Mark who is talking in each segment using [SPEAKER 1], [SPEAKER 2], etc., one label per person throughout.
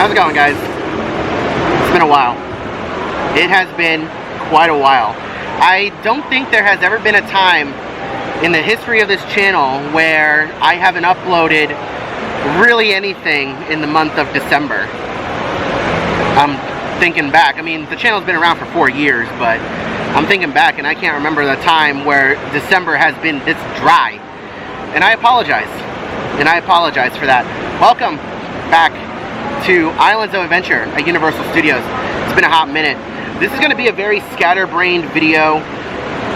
[SPEAKER 1] How's it going, guys? It's been a while. It has been quite a while. I don't think there has ever been a time in the history of this channel where I haven't uploaded really anything in the month of December. I'm thinking back. I mean, the channel's been around for 4 years, but I'm thinking back and I can't remember the time where December has been this dry. And I apologize. And I apologize for that. Welcome back to Islands of Adventure at Universal Studios. It's been a hot minute. This is going to be a very scatterbrained video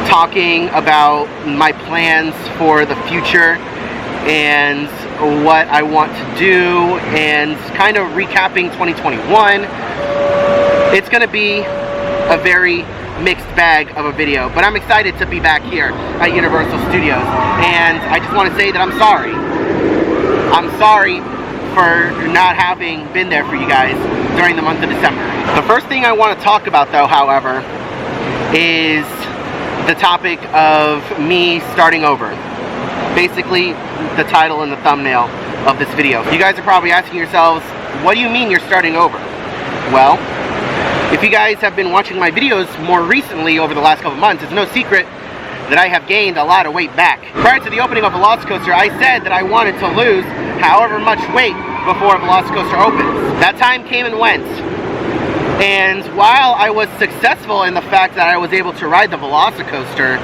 [SPEAKER 1] talking about my plans for the future and what I want to do and kind of recapping 2021. It's going to be a very mixed bag of a video, but I'm excited to be back here at Universal Studios, and I just want to say that I'm sorry. I'm sorry for not having been there for you guys during the month of December. The first thing I want to talk about, though, however, is the topic of me starting over. Basically, the title and the thumbnail of this video. You guys are probably asking yourselves, what do you mean you're starting over? Well, if you guys have been watching my videos more recently over the last couple months, it's no secret that I have gained a lot of weight back. Prior to the opening of Velocicoaster, I said that I wanted to lose however much weight before Velocicoaster opens. That time came and went. And while I was successful in the fact that I was able to ride the Velocicoaster,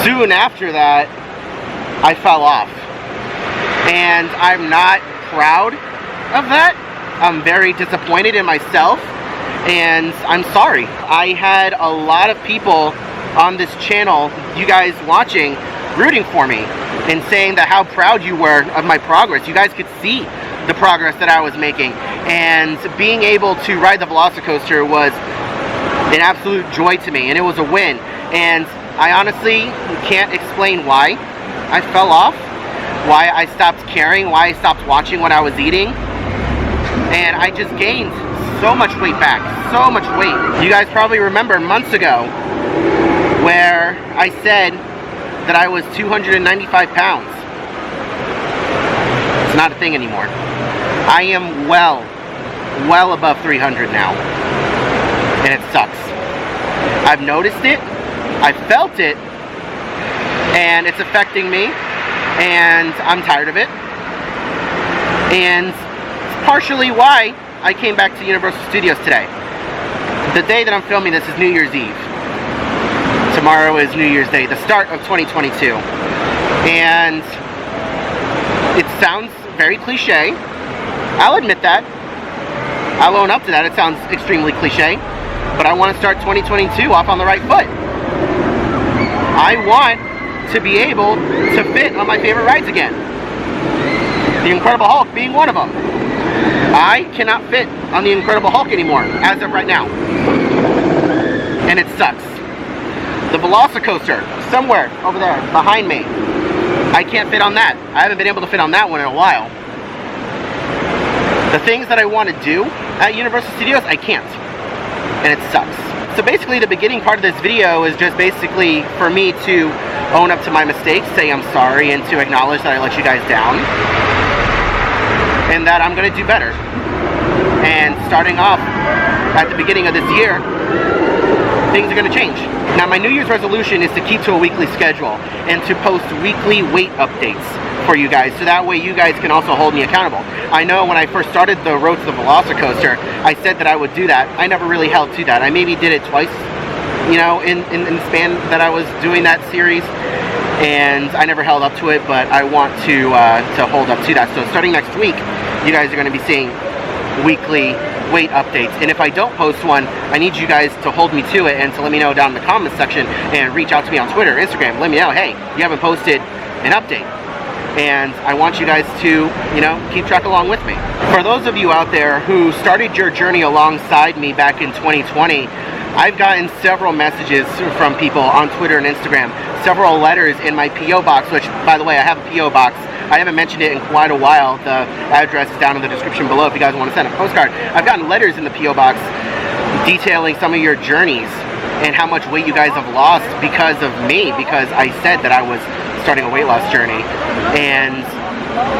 [SPEAKER 1] soon after that, I fell off. And I'm not proud of that. I'm very disappointed in myself, and I'm sorry. I had a lot of people on this channel, you guys watching, rooting for me and saying that how proud you were of my progress. You guys could see the progress that I was making, and being able to ride the Velocicoaster was an absolute joy to me, and it was a win. And I honestly can't explain why I fell off, why I stopped caring, why I stopped watching what I was eating, and I just gained so much weight back, so much weight. You guys probably remember months ago where I said that I was 295 pounds. It's not a thing anymore. I am well above 300 now, and it sucks. I've noticed it, I felt it, and it's affecting me, and I'm tired of it. And it's partially why I came back to Universal Studios today. The day that I'm filming this is New Year's Eve. Tomorrow is New Year's Day, the start of 2022. And it sounds very cliche. I'll admit that. I'll own up to that. It sounds extremely cliche. But I want to start 2022 off on the right foot. I want to be able to fit on my favorite rides again. The Incredible Hulk being one of them. I cannot fit on the Incredible Hulk anymore, as of right now. And it sucks. The Velocicoaster, somewhere over there, behind me. I can't fit on that. I haven't been able to fit on that one in a while. The things that I want to do at Universal Studios, I can't. And it sucks. So basically, the beginning part of this video is just basically for me to own up to my mistakes, say I'm sorry, and to acknowledge that I let you guys down. And that I'm going to do better. And starting off at the beginning of this year, things are going to change. Now, my New Year's resolution is to keep to a weekly schedule and to post weekly weight updates for you guys, so that way you guys can also hold me accountable. I know when I first started the road to the Velocicoaster, I said that I would do that. I never really held to that. I maybe did it twice, you know, in the span that I was doing that series, and I never held up to it, but I want to hold up to that. So starting next week, you guys are going to be seeing weekly weight updates, and if I don't post one, I need you guys to hold me to it and to let me know down in the comments section and reach out to me on Twitter, Instagram. Let me know, hey, you haven't posted an update. And I want you guys to, you know, keep track along with me. For those of you out there who started your journey alongside me back in 2020, I've gotten several messages from people on Twitter and Instagram, several letters in my P.O. box, which, by the way, I have a P.O. box. I haven't mentioned it in quite a while. The address is down in the description below if you guys want to send a postcard. I've gotten letters in the P.O. box detailing some of your journeys and how much weight you guys have lost because of me, because I said that I was starting a weight loss journey. And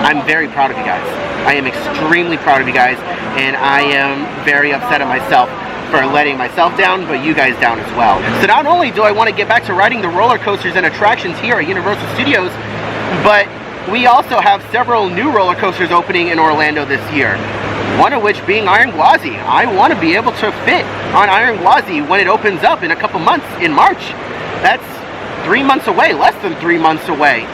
[SPEAKER 1] I'm very proud of you guys. I am extremely proud of you guys, and I am very upset at myself for letting myself down, but you guys down as well. So not only do I want to get back to riding the roller coasters and attractions here at Universal Studios, but we also have several new roller coasters opening in Orlando this year. One of which being Iron Gwazi. I want to be able to fit on Iron Gwazi when it opens up in a couple months in March. That's 3 months away, less than 3 months away.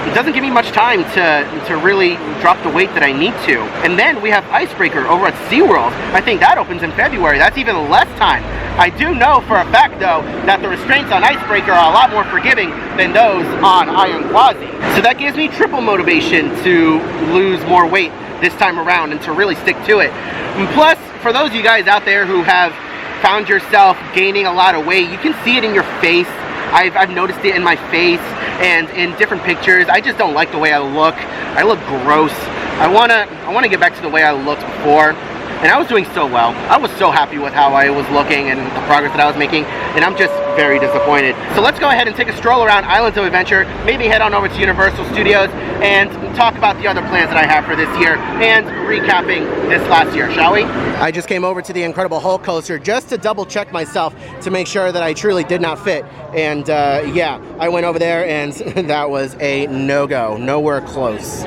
[SPEAKER 1] It doesn't give me much time to really drop the weight that I need to. And then we have Icebreaker over at SeaWorld. I think that opens in February. That's even less time. I do know for a fact, though, that the restraints on Icebreaker are a lot more forgiving than those on Iron Gwazi. So that gives me triple motivation to lose more weight this time around and to really stick to it. And plus, for those of you guys out there who have found yourself gaining a lot of weight, you can see it in your face. I've noticed it in my face and in different pictures. I just don't like the way I look. I look gross. I wanna get back to the way I looked before. And I was doing so well. I was so happy with how I was looking and the progress that I was making, and I'm just very disappointed. So let's go ahead and take a stroll around Islands of Adventure, maybe head on over to Universal Studios and talk about the other plans that I have for this year and recapping this last year, shall we? I just came over to the Incredible Hulk coaster just to double check myself to make sure that I truly did not fit. And yeah, I went over there and that was a no-go, nowhere close.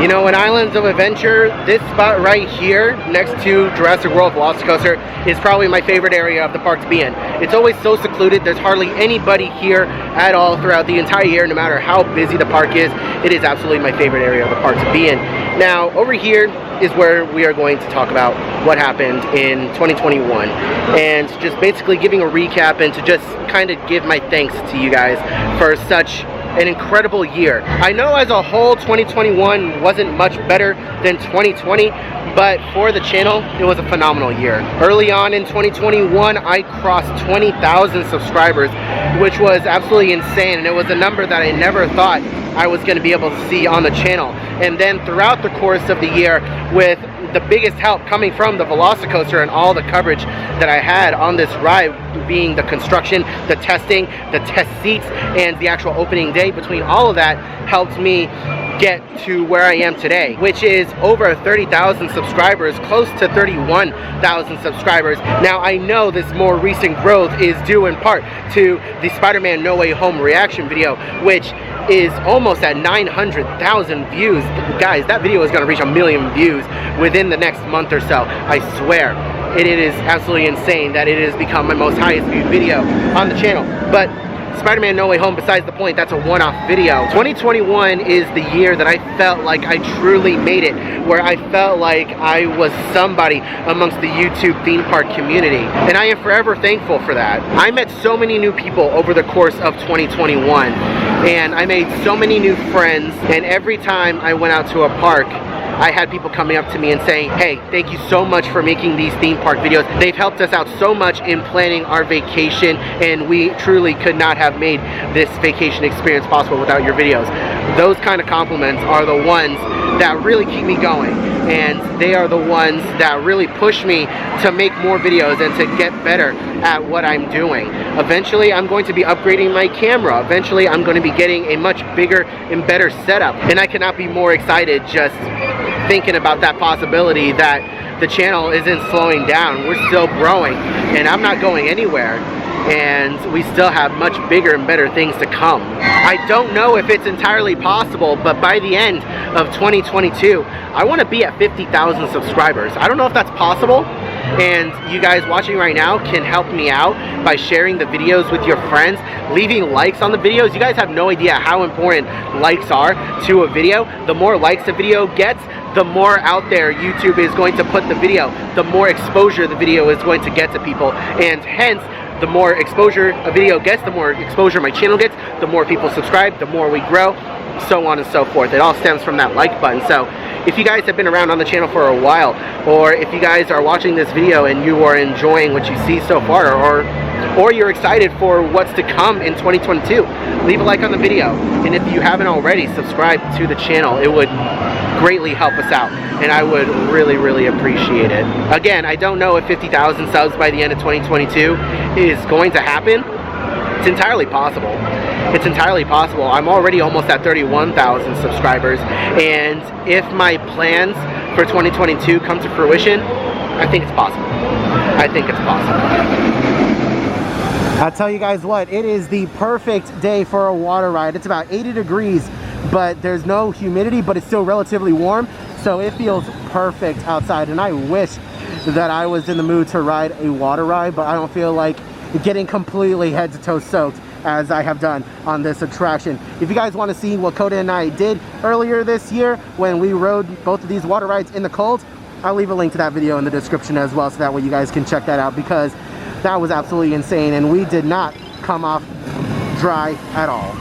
[SPEAKER 1] You know, in Islands of Adventure, this spot right here next to Jurassic World Velocicoaster is probably my favorite area of the park to be in. It's always so secluded. There's hardly anybody here at all throughout the entire year, no matter how busy the park is. It is absolutely my favorite area of the park to be in. Now, over here is where we are going to talk about what happened in 2021 and just basically giving a recap and to just kind of give my thanks to you guys for such an incredible year. I know as a whole 2021 wasn't much better than 2020, but for the channel it was a phenomenal year. Early on in 2021 I crossed 20,000 subscribers, which was absolutely insane, and it was a number that I never thought I was going to be able to see on the channel. And then throughout the course of the year, with the biggest help coming from the Velocicoaster and all the coverage that I had on this ride, being the construction, the testing, the test seats, and the actual opening day, between all of that helped me get to where I am today, which is over 30,000 subscribers, close to 31,000 subscribers. Now I know this more recent growth is due in part to the Spider-Man No Way Home reaction video, which is almost at 900,000 views. Guys, that video is going to reach 1 million views within the next month or so. I swear. It is absolutely insane that it has become my most highest viewed video on the channel. But Spider-Man No Way Home, besides the point, that's a one-off video. 2021 is the year that I felt like I truly made it, where I felt like I was somebody amongst the YouTube theme park community, and I am forever thankful for that. I met so many new people over the course of 2021, and I made so many new friends, and every time I went out to a park, I had people coming up to me and saying, hey, thank you so much for making these theme park videos. They've helped us out so much in planning our vacation, and we truly could not have made this vacation experience possible without your videos. Those kind of compliments are the ones that really keep me going, and they are the ones that really push me to make more videos and to get better at what I'm doing. Eventually, I'm going to be upgrading my camera. Eventually, I'm going to be getting a much bigger and better setup, and I cannot be more excited just thinking about that possibility that the channel isn't slowing down. We're still growing, and I'm not going anywhere, and we still have much bigger and better things to come. I don't know if it's entirely possible, but by the end of 2022, I want to be at 50,000 subscribers. I don't know if that's possible, and you guys watching right now can help me out by sharing the videos with your friends, leaving likes on the videos. You guys have no idea how important likes are to a video. The more likes a video gets, the more out there YouTube is going to put the video, the more exposure the video is going to get to people, and hence the more exposure a video gets, the more exposure my channel gets, the more people subscribe, the more we grow, so on and so forth. It all stems from that like button. So if you guys have been around on the channel for a while, or if you guys are watching this video and you are enjoying what you see so far, or you're excited for what's to come in 2022, leave a like on the video. And if you haven't already, subscribe to the channel. It would greatly help us out, and I would really appreciate it. Again, I don't know if 50,000 subs by the end of 2022 is going to happen. It's entirely possible. It's entirely possible. I'm already almost at 31,000 subscribers, and if my plans for 2022 come to fruition, I think it's possible. I think it's possible. I'll tell you guys what, it is the perfect day for a water ride. It's about 80 degrees, but there's no humidity, but it's still relatively warm, so it feels perfect outside. And I wish that I was in the mood to ride a water ride, but I don't feel like getting completely head to toe soaked as I have done on this attraction. If you guys want to see what Coda and I did earlier this year when we rode both of these water rides in the cold, I'll leave a link to that video in the description as well, so that way you guys can check that out, because that was absolutely insane and we did not come off dry at all.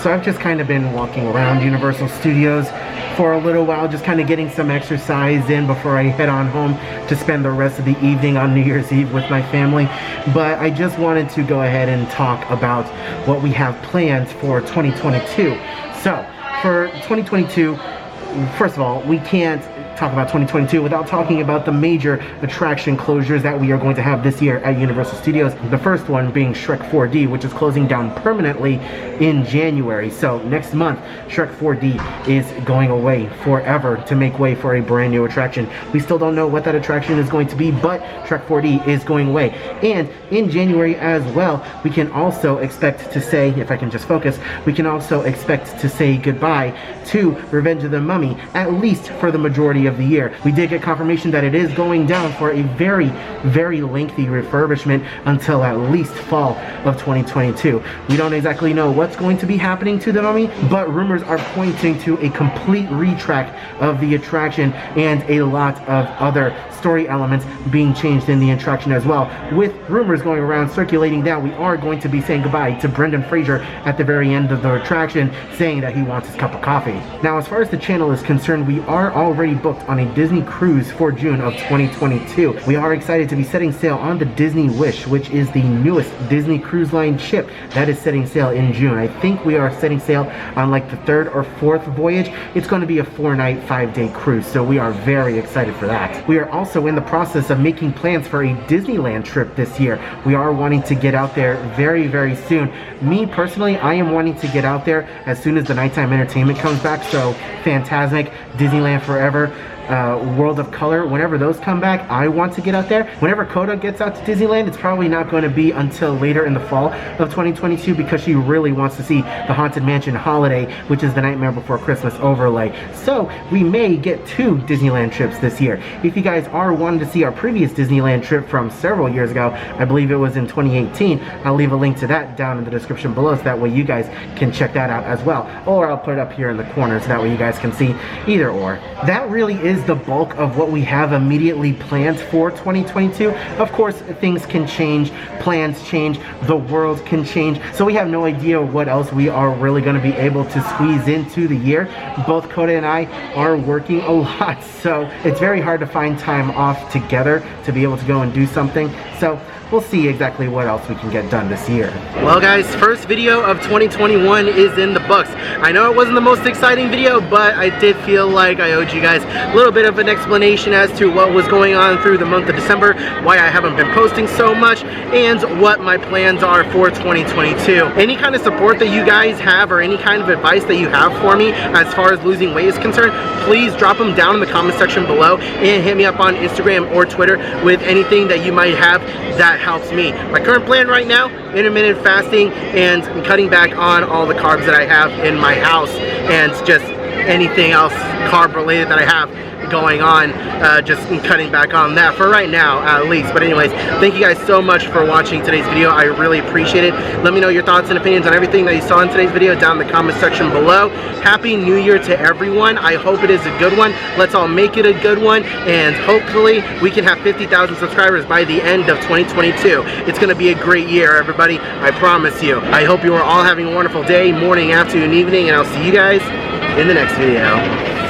[SPEAKER 1] So I've just kind of been walking around Universal Studios for a little while, just kind of getting some exercise in before I head on home to spend the rest of the evening on New Year's Eve with my family. But I just wanted to go ahead and talk about what we have planned for 2022. So for 2022, first of all, we can't talk about 2022 without talking about the major attraction closures that we are going to have this year at Universal Studios. The first one being Shrek 4D, which is closing down permanently in January. So next month, Shrek 4D is going away forever to make way for a brand new attraction. We still don't know what that attraction is going to be, but Shrek 4D is going away. And in January as well, we can also expect to say, if I can just focus, we can also expect to say goodbye to Revenge of the Mummy, at least for the majority of the year. We did get confirmation that it is going down for a very lengthy refurbishment until at least fall of 2022. We don't exactly know what's going to be happening to the Mummy, but rumors are pointing to a complete retrack of the attraction and a lot of other story elements being changed in the attraction as well, with rumors going around circulating that we are going to be saying goodbye to Brendan Fraser at the very end of the attraction, saying that he wants his cup of coffee. Now, as far as the channel is concerned, we are already booked on a Disney cruise for June of 2022. We are excited to be setting sail on the Disney Wish, which is the newest Disney Cruise Line ship that is setting sail in June. I think we are setting sail on like the 3rd or 4th voyage. It's going to be a 4-night, 5-day cruise, so we are very excited for that. We are also in the process of making plans for a Disneyland trip this year. We are wanting to get out there very soon. Me personally, I am wanting to get out there as soon as the nighttime entertainment comes back, so Fantasmic, Disneyland Forever, World of Color, whenever those come back, I want to get out there. Whenever Coda gets out to Disneyland, it's probably not going to be until later in the fall of 2022, because she really wants to see the Haunted Mansion Holiday, which is the Nightmare Before Christmas overlay. So we may get 2 Disneyland trips this year. If you guys are wanting to see our previous Disneyland trip from several years ago, I believe it was in 2018, I'll leave a link to that down in the description below, so that way you guys can check that out as well. Or I'll put it up here in the corner so that way you guys can see either or. That really is the bulk of what we have immediately planned for 2022. Of course, things can change, plans change, the world can change, so we have no idea what else we are really going to be able to squeeze into the year. Both Coda and I are working a lot, so it's very hard to find time off together to be able to go and do something. So we'll see exactly what else we can get done this year. Well guys, first video of 2021 is in the books. I know it wasn't the most exciting video, but I did feel like I owed you guys a little bit of an explanation as to what was going on through the month of December, why I haven't been posting so much, and what my plans are for 2022. Any kind of support that you guys have, or any kind of advice that you have for me as far as losing weight is concerned, please drop them down in the comment section below, and hit me up on Instagram or Twitter with anything that you might have that helps me. My current plan right now, intermittent fasting and cutting back on all the carbs that I have in my house, and just anything else carb related that I have going on, just cutting back on that for right now at least. But anyways, thank you guys so much for watching today's video. I really appreciate it. Let me know your thoughts and opinions on everything that you saw in today's video down in the comment section below. Happy New Year to everyone. I hope it is a good one. Let's all make it a good one, and hopefully we can have 50,000 subscribers by the end of 2022. It's going to be a great year, everybody. I promise you. I hope you are all having a wonderful day, morning, afternoon, evening, and I'll see you guys in the next video.